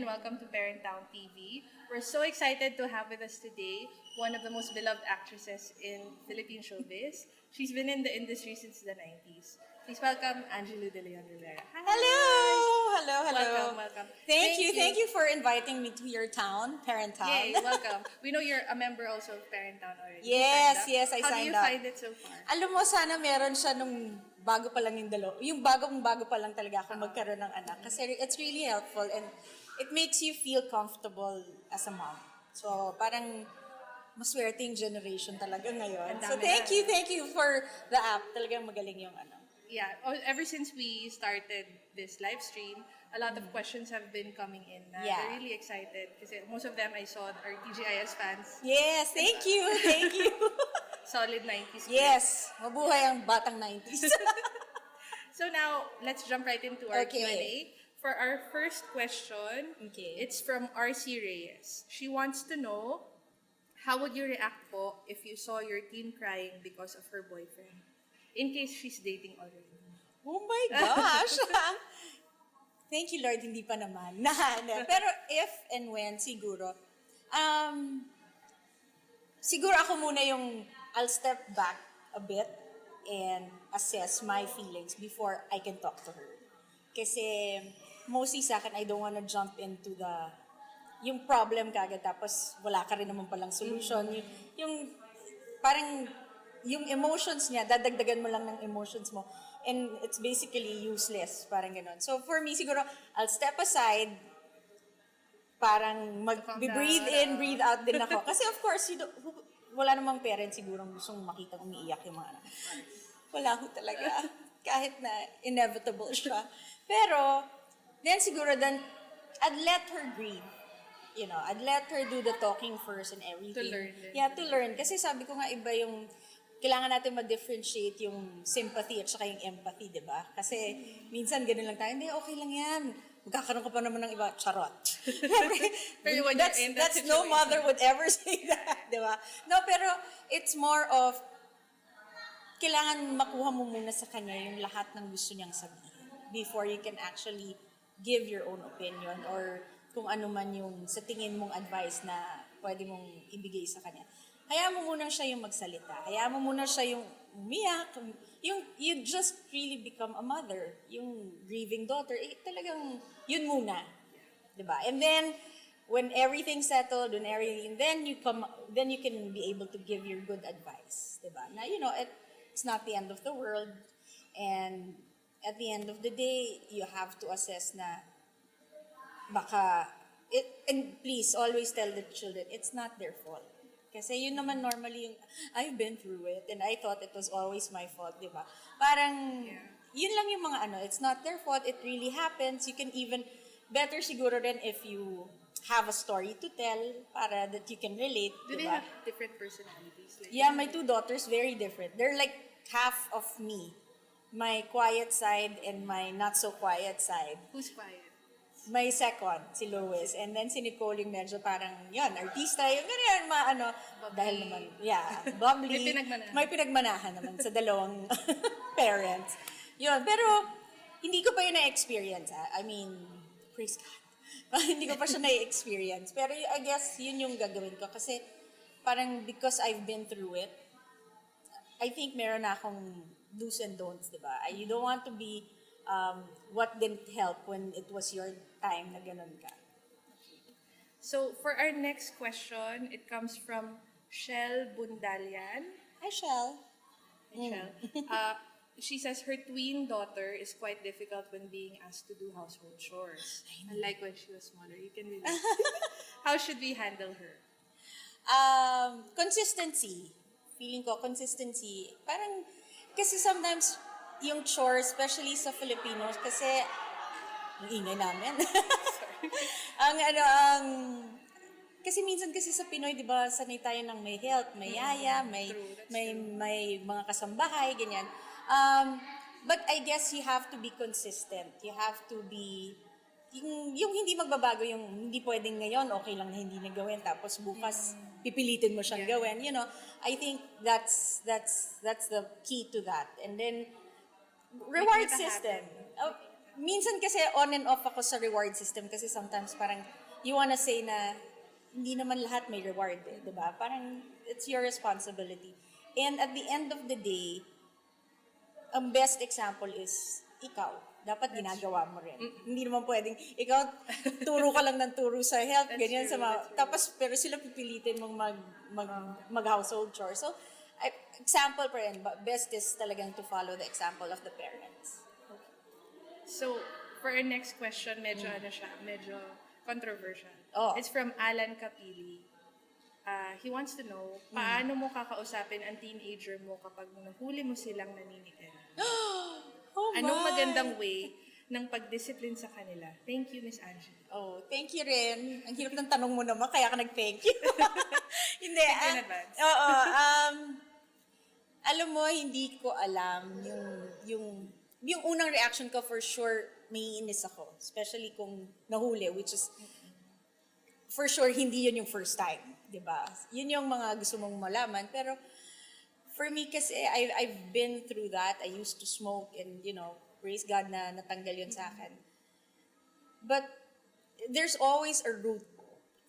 welcome to Parent Town TV. We're so excited to have with us today one of the most beloved actresses in Philippine showbiz. She's been in the industry since the 90s. Please welcome Angelu De Leon-Rivera. Hi. Hello. Welcome. Thank you for inviting me to your town, Parent Town. Yay, welcome. We know you're a member also of Parent Town already. Yes, I How signed do you up. find it so far? Alam mo, sana meron siya nung bago pa lang yung yung bagong-bago pa lang talaga ako magkaroon ng anak. Kasi it's really helpful and it makes you feel comfortable as a mom. So, parang maswerte yung generation talaga ngayon. So, thank you for the app. Talagang magaling yung Yeah, ever since we started this live stream, a lot of questions have been coming in. They're really excited because most of them I saw are TGIS fans. Yes, thank you. Solid 90s. Yes, mabuhay ang batang 90s. So now, let's jump right into our Q&A. For our first question, it's from RC Reyes. She wants to know, how would you react po if you saw your teen crying because of her boyfriend? In case she's dating already. Oh my gosh! Thank you, Lord, hindi pa naman. Pero if and when, siguro ako muna yung I'll step back a bit and assess my feelings before I can talk to her. Kasi mostly sa akin, I don't wanna jump into yung problem kagad tapos wala ka rin naman palang solution. Yung parang yung emotions niya, dadagdagan mo lang ng emotions mo. And it's basically useless. Parang gano'n. So for me, siguro, I'll step aside, parang breathe in, breathe out din ako. Kasi of course, wala namang parents siguro gustong makita umiiyak yung mga anak. Wala ho talaga. Kahit na inevitable siya. Pero, then siguro, I'd let her grieve. I'd let her do the talking first and everything. To learn. Yeah, to learn. Kasi sabi ko nga, iba yung kailangan natin ma-differentiate yung sympathy at saka yung empathy, di ba? Kasi minsan ganun lang tayo, hindi, okay lang yan. Magkakaroon ka pa naman ng iba, charot. Pero when that's no mother would ever say that, di ba? No, pero it's more of, kailangan makuha mo muna sa kanya yung lahat ng gusto niyang sabihin before you can actually give your own opinion or kung ano man yung sa tingin mong advice na pwede mong ibigay sa kanya. Hayaan mo muna siya yung magsalita. Hayaan mo muna siya yung umiyak. You just really become a mother. Yung grieving daughter, talagang yun muna. Diba? And then, when everything's settled, then you can be able to give your good advice. Diba? Na, it's not the end of the world. And at the end of the day, you have to assess na and please always tell the children, it's not their fault. Kasi yun naman normally yung, I've been through it and I thought it was always my fault, di ba? Parang, yun lang yung mga it's not their fault, it really happens. You can even, better siguro rin if you have a story to tell para that you can relate, Do they have different personalities? Yeah, my two daughters, very different. They're like half of me. My quiet side and my not so quiet side. Who's quiet? May second, si Lois. And then si Nicole yung medyo parang, artista. Yung ganyan, dahil naman, bubbly. May pinagmanahan naman sa dalawang parents. Pero hindi ko pa yun na-experience. I mean, praise God. Hindi ko pa siya na-experience. Pero I guess yun yung gagawin ko. Kasi parang because I've been through it, I think meron na akong do's and don'ts, di ba? You don't want to be what didn't help when it was your time na ganun ka. So, for our next question, it comes from Shell Bundalian. Hi, Shell. Shell. She says her twin daughter is quite difficult when being asked to do household chores. Unlike when she was smaller. You can relate. How should we handle her? Consistency. Feeling ko, consistency. Parang, kasi sometimes, yung chores, especially sa Filipinos, kasi, ang ingay namin. Kasi minsan kasi sa Pinoy, di ba, sanay tayo ng may help, may yaya, may mga kasambahay, ganyan. But I guess you have to be consistent. You have to be, yung hindi magbabago, yung hindi pwedeng ngayon, okay lang na hindi na gawin, tapos bukas, pipilitin mo siyang gawin. I think that's the key to that. And then, reward system. Minsan kasi on and off ako sa reward system kasi sometimes parang you wanna say na hindi naman lahat may reward, eh, di ba? Parang it's your responsibility. And at the end of the day, ang best example is ikaw. Dapat ginagawa mo rin. Hindi naman pwedeng, ikaw, turo ka lang ng turo sa health, ganyan sa mga, tapos, pero sila pipilitin mong mag-household chores. So, example pa rin, but best is talagang to follow the example of the parents. Okay. So, for our next question, medyo controversial. Oh. It's from Alan Capili. He wants to know, paano mo kakausapin ang teenager mo kapag nahuli mo silang naninitin? Oh Anong magandang way ng pagdiscipline sa kanila? Thank you, Miss Angela. Oh, thank you rin. Ang hirap ng tanong mo naman, kaya ka nag-thank you. Hindi. Thank you in advance. Oo. Alam mo, hindi ko alam yung unang reaction ko, for sure, may inis ako. Especially kung nahuli, which is, for sure, hindi yun yung first time. Diba? Yun yung mga gusto mong malaman. Pero, for me kasi, I've been through that. I used to smoke and, praise God na natanggal yun sa akin. But, there's always a root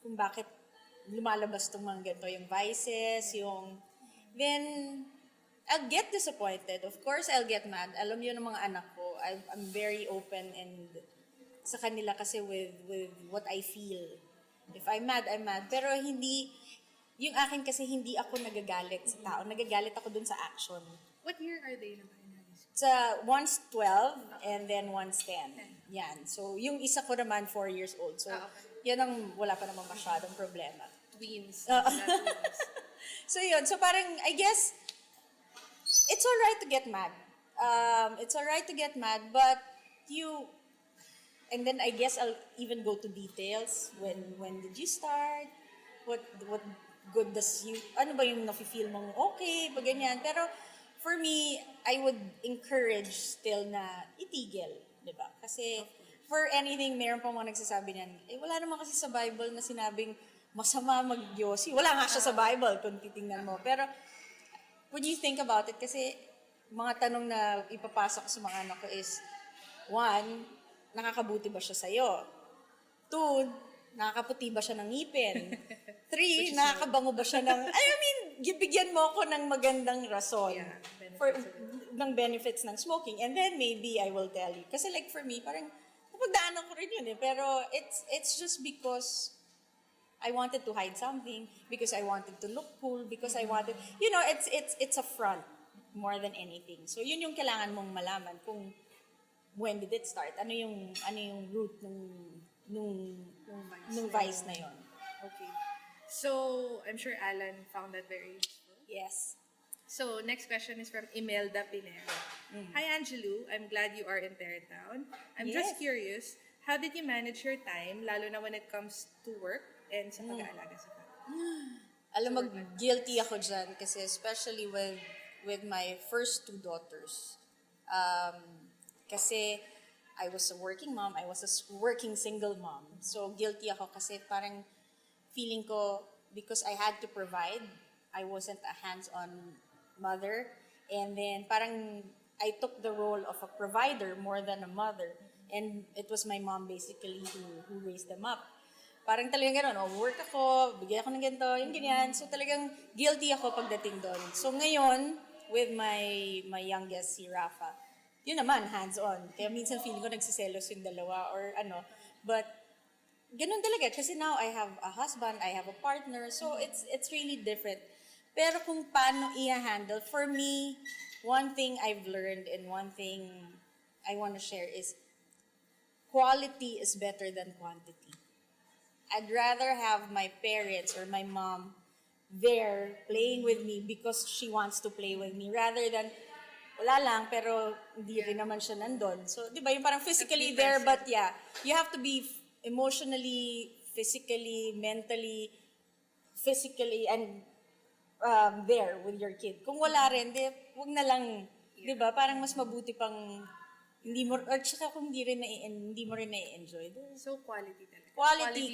kung bakit lumalabas itong mga ganito, yung vices, then, I'll get disappointed. Of course, I'll get mad. Alam yun ng mga anak ko. I'm very open and sa kanila kasi with what I feel. If I'm mad, I'm mad. Pero hindi, yung akin kasi hindi ako nagagalit sa tao. Nagagalit ako dun sa action. What year are they naman? One's 12 and then one's 10. Yan. So, yung isa ko naman 4 years old. So, yan ang wala pa namang masyadong problema. Twins. So, yun. So, parang, I guess, it's alright to get mad. It's alright to get mad, but and then I guess I'll even go to details. When did you start? What good does ano ba yung nafe-feel mong okay, pag ganyan. Pero, for me, I would encourage still na itigil, di ba? Kasi, for anything, meron pa mga nagsasabi niyan, wala naman kasi sa Bible na sinabing masama mag-yosi. Wala nga siya sa Bible kung titingnan mo. Pero, when you think about it, kasi mga tanong na ipapasok sa mga anak ko is, 1, nakakabuti ba siya sa'yo? 2, nakakaputi ba siya ng ngipin? 3, nakakabango ba siya ng, bigyan mo ako ng magandang rason ng benefits ng smoking. And then maybe I will tell you. Kasi like for me, parang napagdaanan ko rin yun eh. Pero it's just because I wanted to hide something, because I wanted to look cool, because I wanted, it's a front more than anything. So yun yung kailangan mong malaman kung when did it start? Ano yung root nung vice na yun. Okay. So, I'm sure Alan found that very useful. Yes. So, next question is from Imelda Pinero. Hi, Angelu. I'm glad you are in Tarrytown. I'm just curious, how did you manage your time, lalo na when it comes to work and sa pag-aalaga sa family? Alam mo, guilty ako dyan kasi especially with my first 2 daughters. Kasi I was a working mom, I was a working single mom. So, guilty ako kasi parang feeling ko, because I had to provide, I wasn't a hands-on mother. And then, parang I took the role of a provider more than a mother. And it was my mom basically who raised them up. Parang talagang gano'n, work ako, bigyan ako ng ganito, yung ganyan. So talagang guilty ako pagdating doon. So ngayon, with my youngest, si Rafa, yun naman, hands-on. Kaya minsan feeling ko nagsiselos yung dalawa or ano. But ganun talaga kasi now I have a husband, I have a partner, so it's really different. Pero kung paano i-handle, for me, one thing I've learned and one thing I want to share is quality is better than quantity. I'd rather have my parents or my mom there playing with me because she wants to play with me rather than wala lang pero hindi rin naman siya nandun. So, di ba, yung parang physically there but yeah, you have to be emotionally, physically, mentally, and there with your kid. Kung wala rin, wag na lang, di ba? Parang mas mabuti pang hindi mo, or saka kung hindi mo rin na-enjoy. So, quality talaga.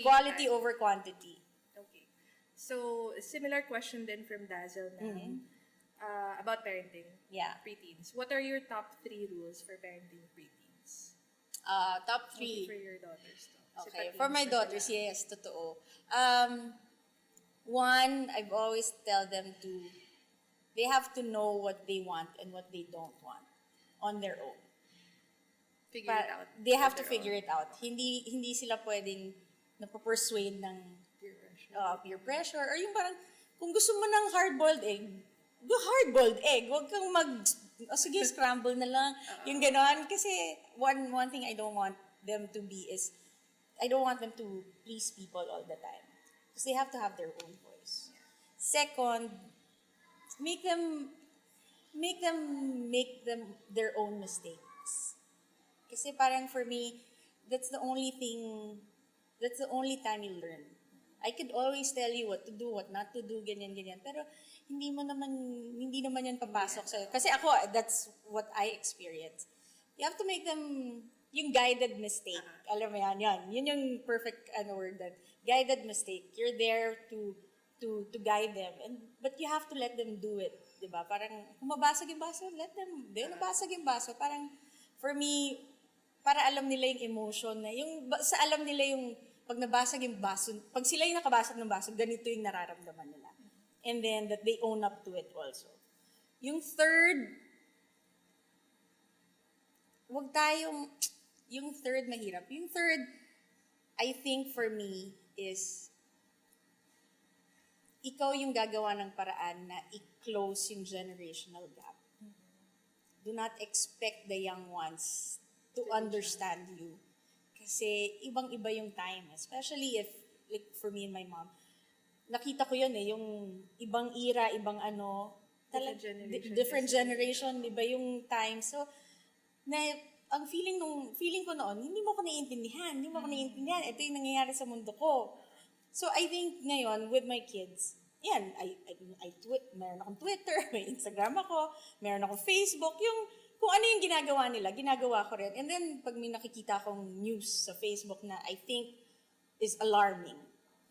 Quality over quantity. Okay. So, similar question then from Dazzle now about parenting. Yeah. Preteens. What are your top 3 rules for parenting preteens? Top 3. For your daughters. Okay, for my daughters, yes, totoo. One, I've always tell them they have to know what they want and what they don't want on their own. Figure it out. They have to figure it out. Hindi sila pwedeng napapersuade ng peer pressure. Or yung parang, kung gusto mo ng hard-boiled egg, go hard-boiled egg. Huwag kang sige, scramble na lang. Yung gano'n. Kasi one thing I don't want them to be is, I don't want them to please people all the time. Because they have to have their own voice. Second, make them their own mistakes. Kasi parang for me, that's the only time you learn. I could always tell you what to do, what not to do, ganyan. Pero hindi naman yan papasok sa'yo. Kasi ako, that's what I experienced. You have to make them yung guided mistake. Alam mo yan. Yun yung perfect word that guided mistake. You're there to guide them. But you have to let them do it. Diba? Parang, kung mabasag yung baso, let them. Nabasag yung baso. Parang, for me, para alam nila yung emotion na, alam nila yung, pag nabasag yung baso, pag sila yung nakabasag ng baso, ganito yung nararamdaman nila. And then, that they own up to it also. Yung third mahirap. Yung third, I think for me, is ikaw yung gagawa ng paraan na i-close yung generational gap. Do not expect the young ones to understand you. Kasi ibang-iba yung time. Especially if, like for me and my mom, nakita ko yun yung ibang era, different generation, iba yung time. So, ang feeling ko noon, hindi mo ako naiintindihan. Ito yung nangyayari sa mundo ko. So, I think ngayon, with my kids, yan, meron akong Twitter, may Instagram ako, meron akong Facebook, kung ano yung ginagawa nila, ginagawa ko rin. And then, pag may nakikita akong news sa Facebook na I think is alarming,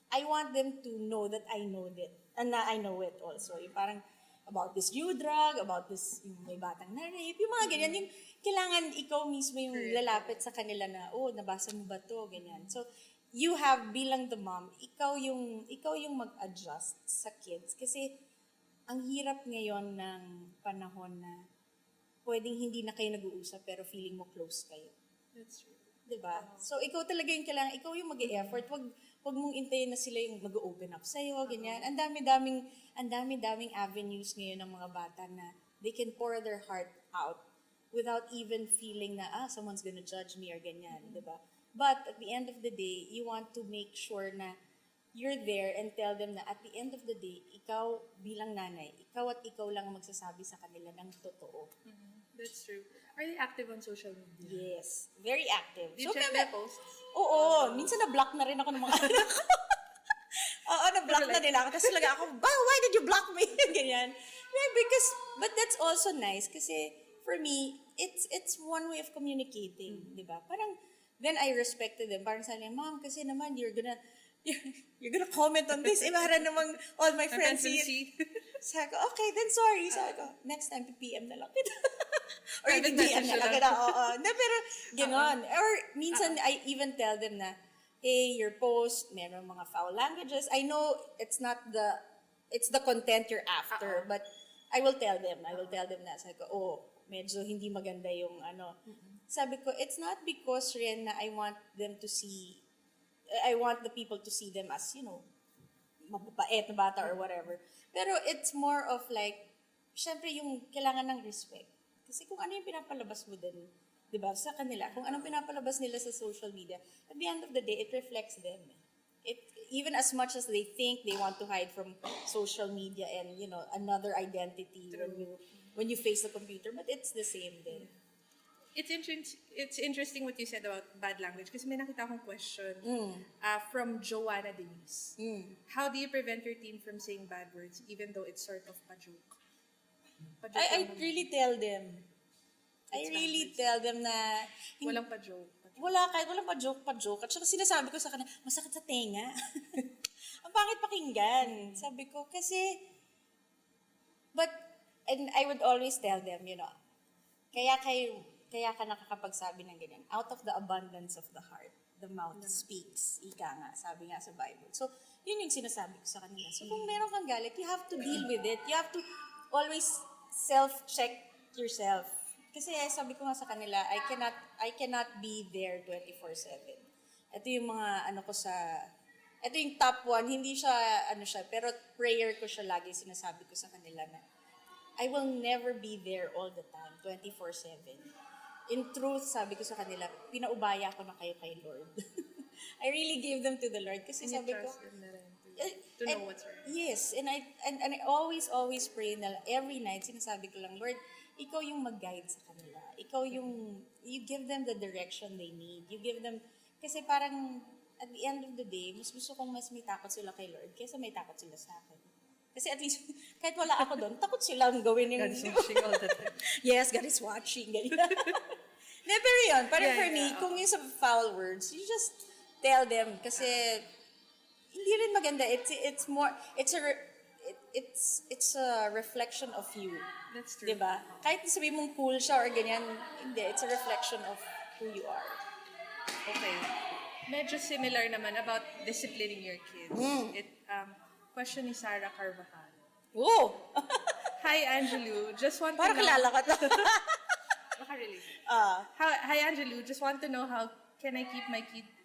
I want them to know that I know it. And na I know it also. Yung parang, about this new drug, about this, yung may batang na-rape, yung mga ganyan. Yung kailangan ikaw mismo yung lalapit sa kanila na, nabasa mo ba to? Ganyan. So, you have, bilang the mom, ikaw yung mag-adjust sa kids. Kasi, ang hirap ngayon ng panahon na pwedeng hindi na kayo nag-uusap pero feeling mo close kayo. That's true. Diba? So, ikaw talaga yung kailangan, ikaw yung mag-e-effort. Wag mong intayin na sila yung mag-open up sa'yo, ganyan. Ang dami-daming avenues ngayon ng mga bata na they can pour their heart out without even feeling na, someone's gonna judge me or ganyan, diba? But at the end of the day, you want to make sure na you're there and tell them na at the end of the day, ikaw bilang nanay, ikaw at ikaw lang ang magsasabi sa kanila ng totoo. Mm-hmm. That's true. Are they active on social media? Yes. Very active. Do you check their posts? Oo. Minsan na-block na rin ako ng mga anak ko. Oo, na-block na nila ako. Tapos talaga ako, why did you block me? Ganyan. Yeah, but that's also nice kasi for me, it's one way of communicating. Di ba? Parang, then I respected them. Parang sabi niya, Mom, kasi naman, you're gonna comment on this. Para namang all my friends see it. Sabi ko, okay, then sorry. Sabi ko, next time, PM na lang kita. Or i-DM na lang kita. Pero, gano'n. Or, minsan, I even tell them na, hey, your post, meron mga foul languages. I know it's the content you're after, but I will tell them na. Sabi ko, medyo hindi maganda yung Sabi ko, it's not because rin na I want the people to see them as, mababait na bata or whatever. Pero it's more of like, syempre yung kailangan ng respect. Kasi kung ano yung pinapalabas mo din, di ba, sa kanila, kung anong pinapalabas nila sa social media, at the end of the day, it reflects them. Even as much as they think they want to hide from social media and, another identity when you face the computer, but it's the same din. It's interesting what you said about bad language kasi may nakita akong question from Joanna Denise. How do you prevent your team from saying bad words even though it's sort of a joke? I really tell them. Tell them na walang pa-joke. Walang pa-joke. At saka sinasabi ko sa kanila, masakit sa tenga. Ang pangit pakinggan. Sabi ko, and I would always tell them, kaya ka nakakapagsabi ng ganyan. Out of the abundance of the heart, the mouth speaks. Ika nga, sabi nga sa Bible. So, yun yung sinasabi ko sa kanila. So, kung meron kang galit, you have to deal with it. You have to always self-check yourself. Kasi sabi ko nga sa kanila, I cannot be there 24/7. Ito yung mga ito yung top one, hindi siya, pero prayer ko siya lagi, sinasabi ko sa kanila na, I will never be there all the time, 24/7. In truth, sabi ko sa kanila, pinaubaya ko na kayo kay Lord. I really gave them to the Lord kasi And sabi ko, to know what's right. yes, and I always pray na every night, sinasabi ko lang, Lord, ikaw yung mag-guide sa kanila. Ikaw yung, you give them the direction they need. You give them, kasi parang, at the end of the day, mas gusto kong mas may takot sila kay Lord kaysa may takot sila sa akin. Kasi at least, kahit wala ako doon, takot silang gawin yung... God is watching all the time. Yes, God is watching. Ganyan. Pero yun, parang for me, kung yung sa foul words, you just tell them. Kasi, hindi rin maganda. It's a reflection of you. That's true. Diba? Kahit sabi mong cool siya or ganyan, hindi. It's a reflection of who you are. Okay. Medyo similar naman about disciplining your kids. Question ni Sarah Carvajal. Oh! Hi, Angelu. Just want to Parang know... kilala ka to. Baka really. Hi, Angelu. Just want to know how can I keep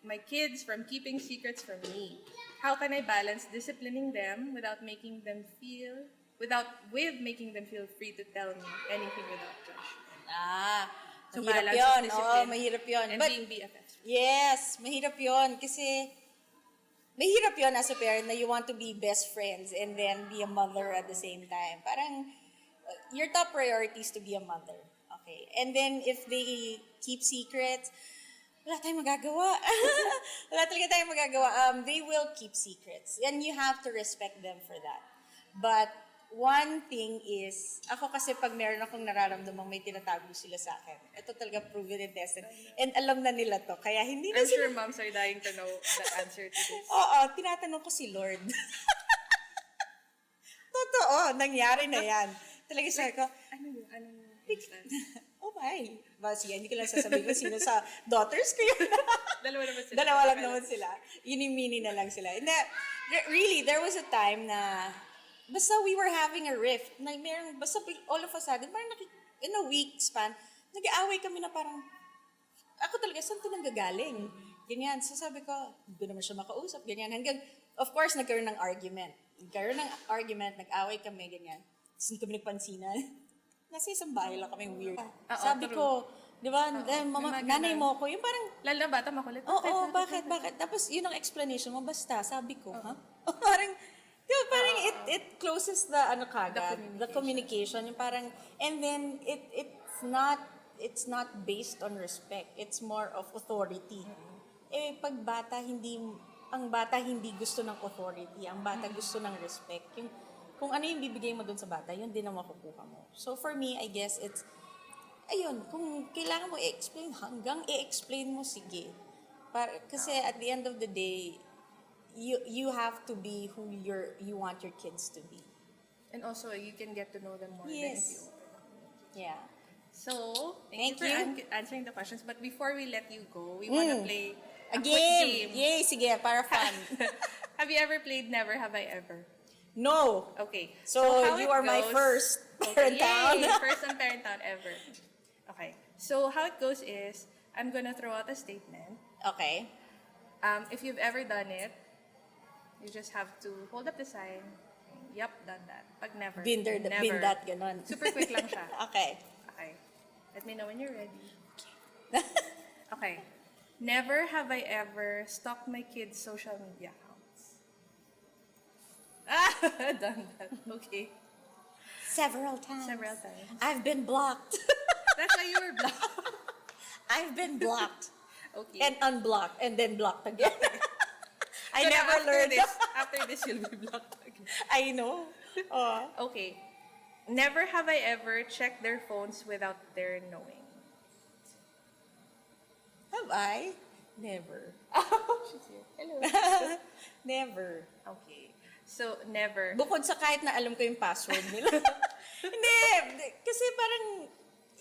my kids from keeping secrets from me? How can I balance disciplining them without making them feel free to tell me anything without judgment? So mahirap balance yun. of discipline Mahirap yun. and being BFFs. Yes, mahirap yun. Kasi, mahirap yun as a parent na you want to be best friends and then be a mother at the same time. Parang, your top priority is to be a mother. Okay. And then, if they keep secrets, wala tayong magagawa. Wala talaga tayong magagawa. They will keep secrets. And you have to respect them for that. But, one thing is, ako kasi pag meron akong nararamdamang may tinatago sila sa akin, ito talaga proven and tested. And alam na nila to. Kaya hindi na I'm sila... sure moms are dying to know the answer to this. Oo, tinatanong ko si Lord. Totoo, nangyari na yan. Talaga sabi ko, Anong oh my. Ba, sige, hindi ko lang sasabihin ko sino sa daughters ko yun. Dalawa naman sila. Dalawa lang naman sila. Yini-mini na lang sila. And really, there was a time na basta we were having a rift. Na meron, basta all of a sudden, parang in a week span, nag-aaway kami na parang, ako talaga, saan ito nanggagaling? Ganyan. So sabi ko, hindi naman siya makausap. Ganyan. Hanggang, of course, nagkaroon ng argument. Nag-away kami, ganyan. Tapos kami nagpansinan. Nasa isang bahay lang kami weird. Sabi ko, di ba, nanay mo ko, yung parang, lalo na bata makulit. Oo, bakit? Tapos yun ang explanation mo, basta, sabi ko, ha? Parang, di ba, parang it closes the, the communication. Yung parang, and then, it's not based on respect. It's more of authority. Pag bata, ang bata hindi gusto ng authority. Ang bata gusto ng respect. Kung ano yung bibigay mo dun sa bata, yun din ang makukuha mo. So for me, I guess it's, ayun, kung kailangan mo i-explain, hanggang i-explain mo, sige. Kasi at the end of the day, you have to be who you want your kids to be. And also, you can get to know them more than if you open up. Yeah. So, thank you for answering the questions. But before we let you go, we want to play a quick game. game. Yay, sige, para fun. Have you ever played Never Have I Ever? No. Okay. So how you it are my goes- first Okay, parent town. yay! First on Parent Town ever. Okay. So how it goes is, I'm gonna throw out a statement. Okay. If you've ever done it, you just have to hold up the sign. Yup, done that. Pag never. Been there, never. been that, ganon. Super quick lang siya. Okay. Okay. Let me know when you're ready. Okay. Never have I ever stalked my kids' social media accounts. Done that. Okay. Several times. Several times. I've been blocked. That's why you were blocked. I've been blocked. Okay. And unblocked. And then blocked again. I So now never learned. After this, you'll be blocked again. I know. Okay. Never have I ever checked their phones without their knowing. Have I? Never. She's here. Hello. Never. Okay. So, never. Bukod sa kahit na alam ko yung password nila. Hindi. Kasi parang,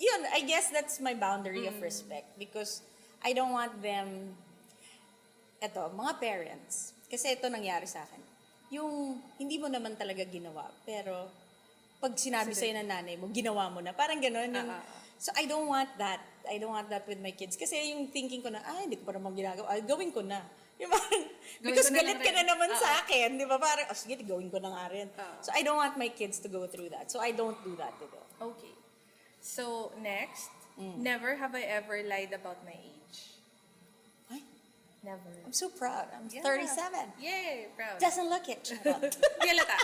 yun, I guess that's my boundary of respect. Because I don't want them, eto, mga parents, kasi ito nangyari sa akin, yung hindi mo naman talaga ginawa, pero pag sinabi sa'yo ng nanay mo, ginawa mo na. Parang gano'n. So, I don't want that. I don't want that with my kids. Kasi yung thinking ko na, hindi ko pa naman ginagawa. Gawin ko na. Yung parang, because galit ka na naman sa akin. Di ba? Parang, sige, gawin ko na nga rin. So, I don't want my kids to go through that. So, I don't do that to them. Okay. So, next, never have I ever lied about my age. Ay, Never. I'm so proud. I'm 37. Yay, proud. Doesn't look it. Shut up. Di halata.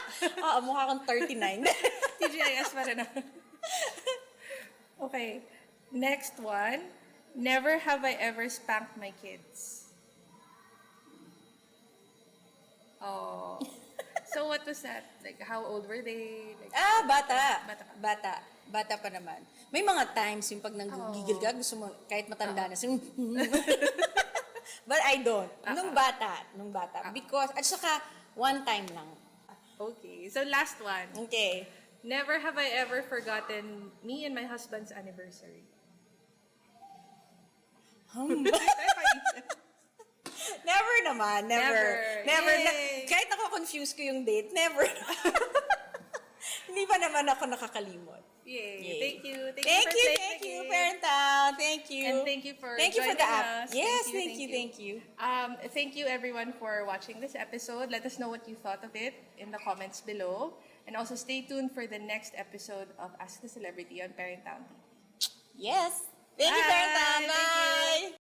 Mukha kang 39. TGIS pa rin ako. Okay. Next one. Never have I ever spanked my kids. Oh. So what was that? Like, how old were they? Like, Bata. Bata pa naman. May mga times yung pag nanggigil ka, gusto mo, kahit matanda na, but I don't. Nung bata. Because, at saka, one time lang. Okay. So last one. Okay. Never have I ever forgotten me and my husband's anniversary. Never naman. Never. Yay. Kahit nako-confuse ko yung date, never. Hindi pa naman ako nakakalimot. Yay. Thank you. Thank you, Parent Town. Thank you. And thank you for the joining app. us. Yes, thank you. Thank you everyone for watching this episode. Let us know what you thought of it in the comments below. And also stay tuned for the next episode of Ask the Celebrity on Parent Town TV. Yes. Thank you, Parent Town. Bye.